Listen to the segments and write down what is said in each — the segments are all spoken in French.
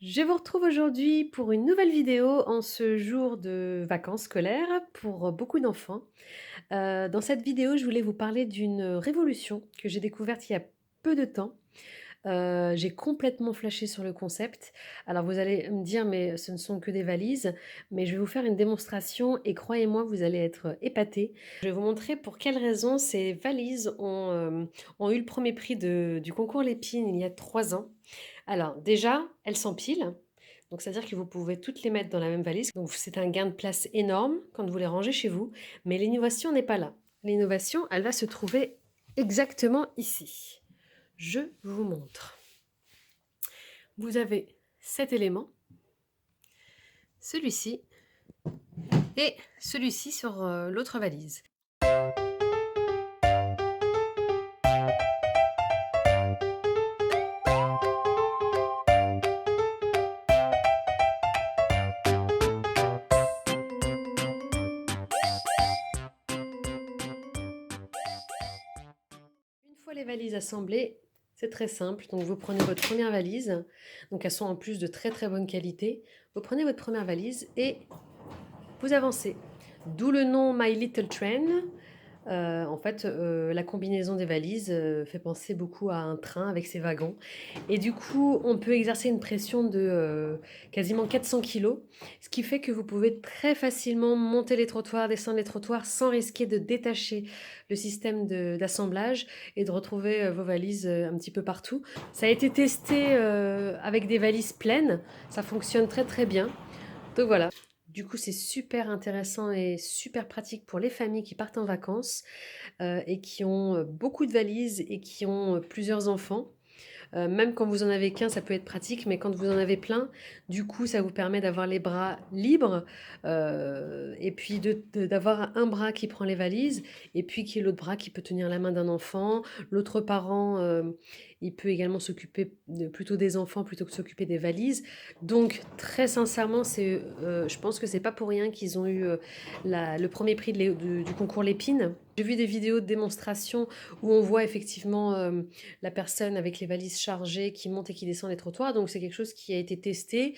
Je vous retrouve aujourd'hui pour une nouvelle vidéo en ce jour de vacances scolaires pour beaucoup d'enfants. Dans cette vidéo, je voulais vous parler d'une révolution que j'ai découverte il y a peu de temps. J'ai complètement flashé sur le concept. Alors vous allez me dire: «Mais ce ne sont que des valises», mais je vais vous faire une démonstration et croyez-moi, vous allez être épatés. Je vais vous montrer pour quelles raisons ces valises ont eu le premier prix du concours Lépine il y a 3 ans. Alors déjà, elles s'empilent, donc c'est-à-dire que vous pouvez toutes les mettre dans la même valise, donc c'est un gain de place énorme quand vous les rangez chez vous, mais l'innovation n'est pas là. L'innovation, elle va se trouver exactement ici. Je vous montre. Vous avez cet élément, celui-ci et celui-ci sur l'autre valise. Une fois les valises assemblées, c'est très simple. Donc vous prenez votre première valise, donc elles sont en plus de très très bonne qualité. Vous prenez votre première valise et vous avancez. D'où le nom My Little Train. En fait, la combinaison des valises fait penser beaucoup à un train avec ses wagons. Et du coup, on peut exercer une pression de quasiment 400 kilos, ce qui fait que vous pouvez très facilement monter les trottoirs, descendre les trottoirs sans risquer de détacher le système d'assemblage et de retrouver vos valises un petit peu partout. Ça a été testé avec des valises pleines, ça fonctionne très très bien. Donc voilà. Du coup, c'est super intéressant et super pratique pour les familles qui partent en vacances et qui ont beaucoup de valises et qui ont plusieurs enfants. Même quand vous en avez qu'un, ça peut être pratique, mais quand vous en avez plein, du coup, ça vous permet d'avoir les bras libres et puis d'avoir un bras qui prend les valises et puis qui est l'autre bras qui peut tenir la main d'un enfant. L'autre parent, il peut également s'occuper plutôt des enfants plutôt que de s'occuper des valises. Donc, très sincèrement, je pense que c'est pas pour rien qu'ils ont eu le premier prix du concours Lépine. J'ai vu des vidéos de démonstration où on voit effectivement la personne avec les valises chargées qui monte et qui descend les trottoirs. Donc c'est quelque chose qui a été testé.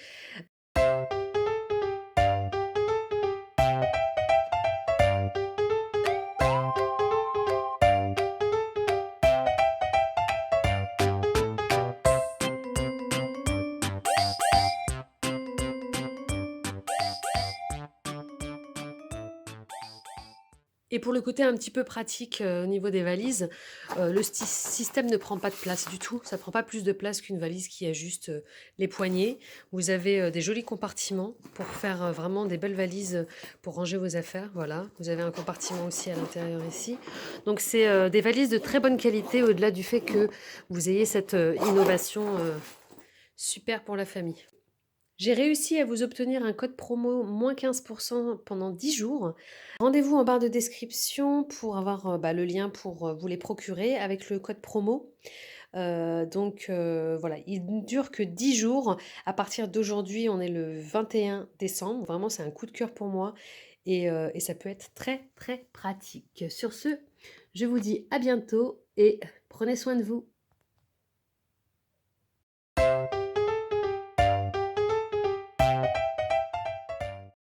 Et pour le côté un petit peu pratique au niveau des valises, le système ne prend pas de place du tout. Ça ne prend pas plus de place qu'une valise qui a juste les poignées. Vous avez des jolis compartiments pour faire vraiment des belles valises pour ranger vos affaires. Voilà, vous avez un compartiment aussi à l'intérieur ici. Donc c'est des valises de très bonne qualité au-delà du fait que vous ayez cette innovation super pour la famille. J'ai réussi à vous obtenir un code promo moins 15% pendant 10 jours. Rendez-vous en barre de description pour avoir le lien pour vous les procurer avec le code promo. Voilà, il ne dure que 10 jours. À partir d'aujourd'hui, on est le 21 décembre. Vraiment, c'est un coup de cœur pour moi et ça peut être très très pratique. Sur ce, je vous dis à bientôt et prenez soin de vous.